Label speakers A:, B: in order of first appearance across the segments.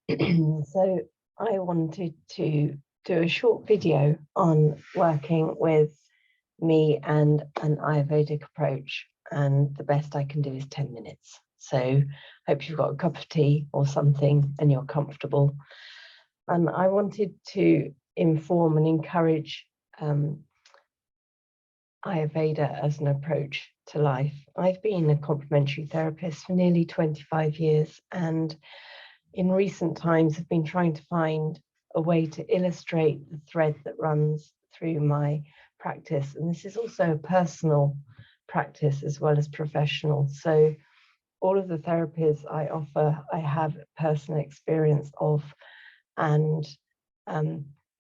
A: So I wanted to do a short video on working with me and an Ayurvedic approach, and the best I can do is 10 minutes. So hope you've got a cup of tea or something and you're comfortable. And I wanted to inform and encourage Ayurveda as an approach to life. I've been a complementary therapist for nearly 25 years, and in recent times have been trying to find a way to illustrate the thread that runs through my practice. And this is also a personal practice as well as professional. So all of the therapies I offer, I have personal experience of, and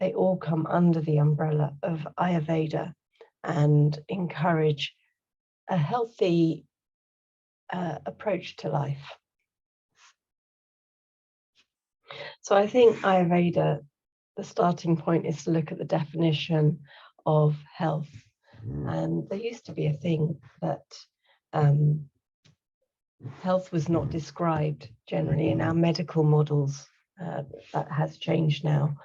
A: they all come under the umbrella of Ayurveda and encourage a healthy approach to life. So I think Ayurveda, the starting point is to look at the definition of health. And there used to be a thing that health was not described generally in our medical models. That has changed now.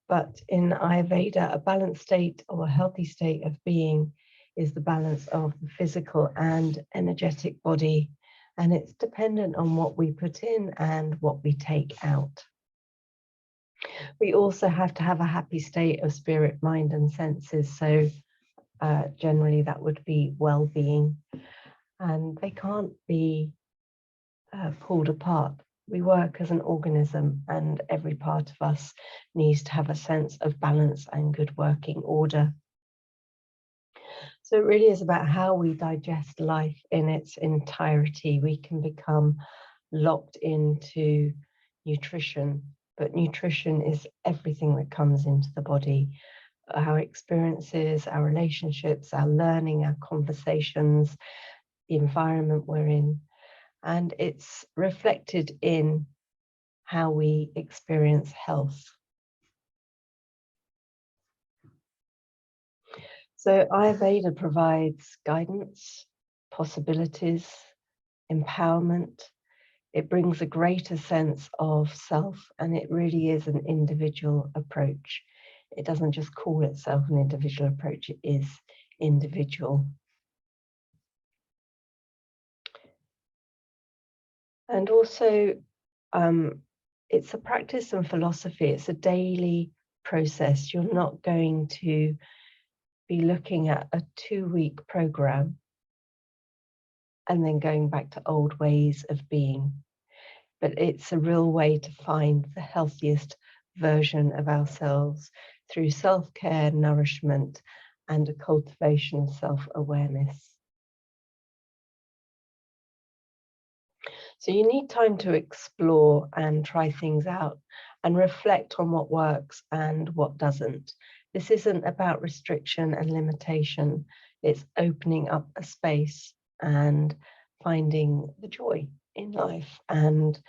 A: But in Ayurveda, a balanced state or a healthy state of being is the balance of the physical and energetic body. And it's dependent on what we put in and what we take out. We also have to have a happy state of spirit, mind, and senses. So generally that would be well-being. And they can't be pulled apart. We work as an organism, and every part of us needs to have a sense of balance and good working order. So it really is about how we digest life in its entirety. We can become locked into nutrition, but nutrition is everything that comes into the body. Our experiences, our relationships, our learning, our conversations, the environment we're in. And it's reflected in how we experience health. So Ayurveda provides guidance, possibilities, empowerment. It brings a greater sense of self, and it really is an individual approach. It doesn't just call itself an individual approach, it is individual. And also, it's a practice and philosophy. It's a daily process. You're not going to be looking at a 2-week program and then going back to old ways of being. But it's a real way to find the healthiest version of ourselves through self-care, nourishment, and a cultivation of self-awareness. So you need time to explore and try things out and reflect on what works and what doesn't. This isn't about restriction and limitation. It's opening up a space and finding the joy in life and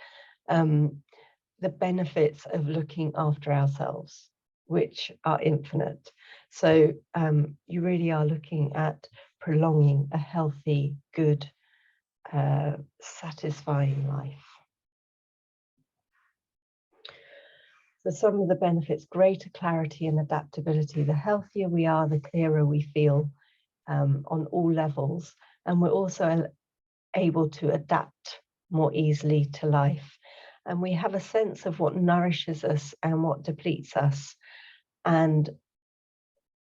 A: the benefits of looking after ourselves, which are infinite. So you really are looking at prolonging a healthy, good, satisfying life. So some of the benefits: greater clarity and adaptability. The healthier we are, the clearer we feel on all levels. And we're also able to adapt more easily to life. And we have a sense of what nourishes us and what depletes us. And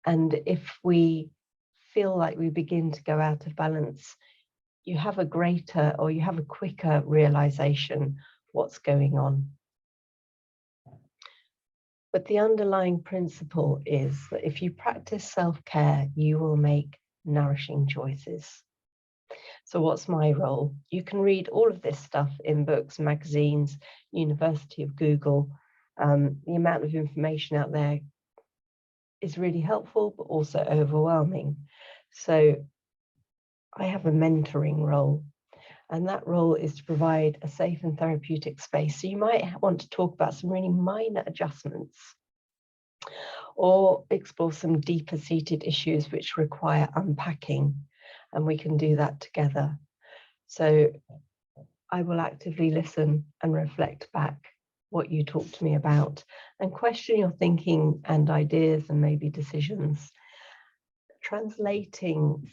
A: if we feel like we begin to go out of balance, you have a greater, or you have a quicker realization what's going on. But the underlying principle is that if you practice self-care, you will make nourishing choices. So what's my role? You can read all of this stuff in books, magazines, University of Google. The amount of information out there is really helpful, but also overwhelming. So I have a mentoring role, and that role is to provide a safe and therapeutic space. So you might want to talk about some really minor adjustments or explore some deeper seated issues which require unpacking, and we can do that together. So I will actively listen and reflect back what you talk to me about, and question your thinking and ideas and maybe decisions. Translating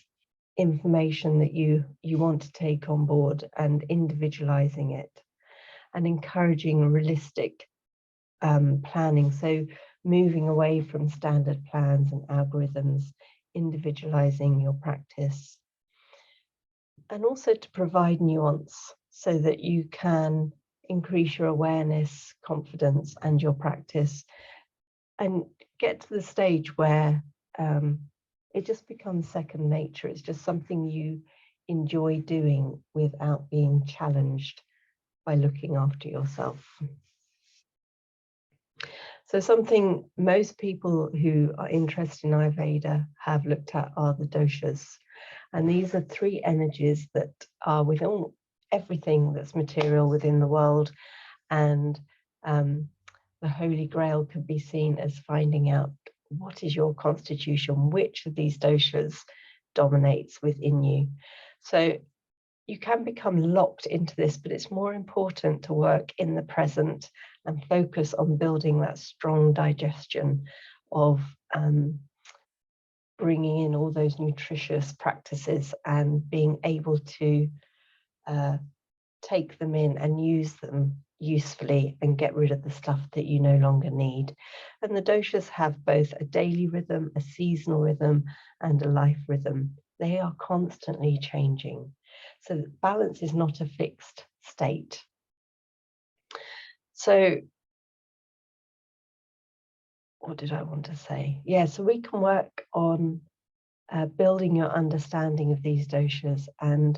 A: information that you want to take on board and individualizing it, and encouraging realistic planning. So moving away from standard plans and algorithms, individualizing your practice, and also to provide nuance so that you can increase your awareness, confidence, and your practice, and get to the stage where it just becomes second nature. It's just something you enjoy doing without being challenged by looking after yourself. So something most people who are interested in Ayurveda have looked at are the doshas. And these are three energies that are within everything that's material within the world. And the Holy Grail could be seen as finding out what is your constitution, which of these doshas dominates within you. So you can become locked into this, but it's more important to work in the present and focus on building that strong digestion of bringing in all those nutritious practices and being able to take them in and use them usefully and get rid of the stuff that you no longer need. And the doshas have both a daily rhythm, a seasonal rhythm, and a life rhythm. They are constantly changing. So balance is not a fixed state. So what did I want to say? Yeah, so we can work on building your understanding of these doshas and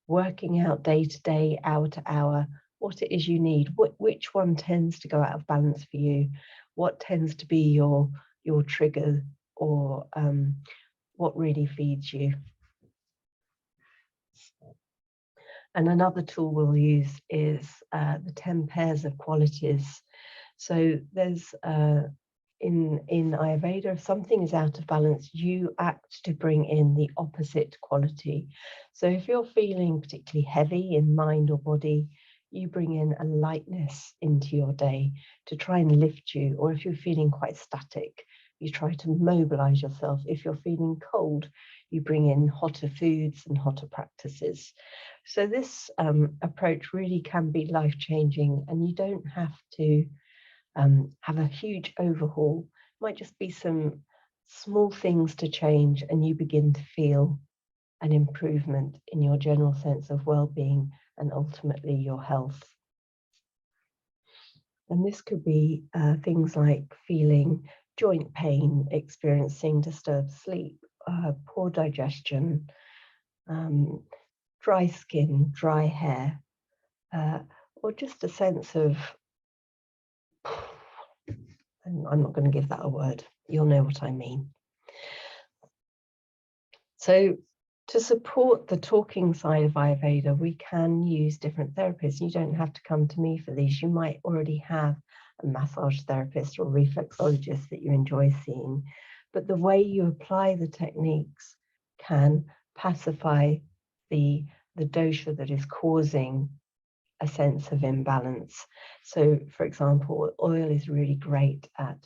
A: working out day to day, hour to hour, what it is you need, which one tends to go out of balance for you, what tends to be your trigger, or what really feeds you. And another tool we'll use is the 10 pairs of qualities. So there's in Ayurveda, if something is out of balance, you act to bring in the opposite quality. So if you're feeling particularly heavy in mind or body, you bring in a lightness into your day to try and lift you. Or if you're feeling quite static, you try to mobilize yourself. If you're feeling cold, you bring in hotter foods and hotter practices. So this approach really can be life-changing, and you don't have to have a huge overhaul. It might just be some small things to change, and you begin to feel an improvement in your general sense of well-being and ultimately your health. And this could be things like feeling joint pain, experiencing disturbed sleep, poor digestion, dry skin, dry hair, or just a sense of, I'm not going to give that a word, you'll know what I mean. So to support the talking side of Ayurveda, we can use different therapies. You don't have to come to me for these. You might already have a massage therapist or reflexologist that you enjoy seeing. But the way you apply the techniques can pacify the dosha that is causing a sense of imbalance. So, for example, oil is really great at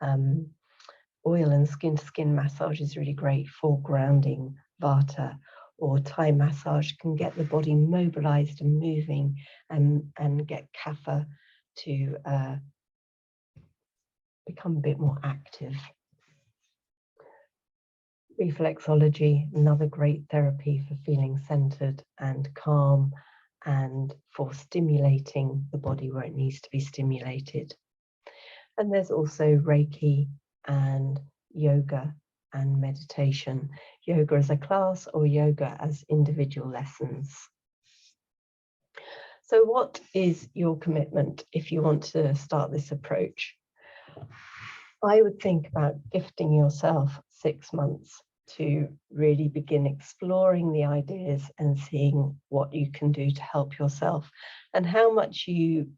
A: oil and skin-to-skin massage is really great for grounding vata, or Thai massage can get the body mobilized and moving and get kapha to become a bit more active. Reflexology, another great therapy for feeling centered and calm and for stimulating the body where it needs to be stimulated. And there's also Reiki and yoga and meditation. Yoga as a class or yoga as individual lessons. So what is your commitment if you want to start this approach? I would think about gifting yourself 6 months to really begin exploring the ideas and seeing what you can do to help yourself. And how much you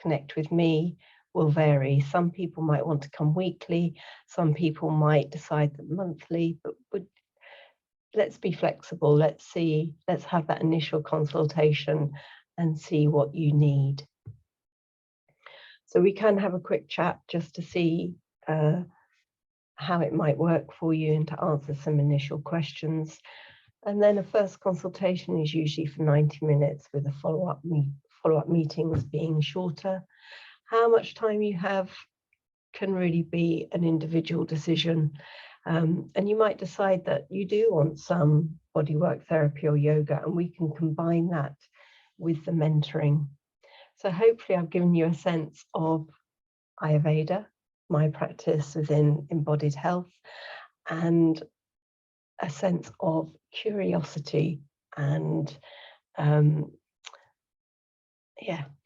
A: connect with me will vary. Some people might want to come weekly, some people might decide that monthly, but let's be flexible. Let's have that initial consultation and see what you need. So we can have a quick chat just to see how it might work for you and to answer some initial questions. And then a first consultation is usually for 90 minutes with a follow-up meetings being shorter. How much time you have can really be an individual decision. And you might decide that you do want some bodywork therapy or yoga, and we can combine that with the mentoring. So hopefully I've given you a sense of Ayurveda, my practice within embodied health, and a sense of curiosity and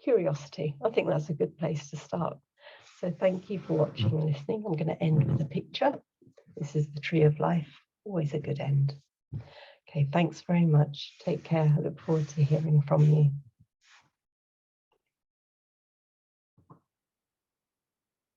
A: curiosity. I think that's a good place to start. So thank you for watching and listening. I'm going to end with a picture. This is the tree of life, always a good end. Okay, thanks very much. Take care. I look forward to hearing from you.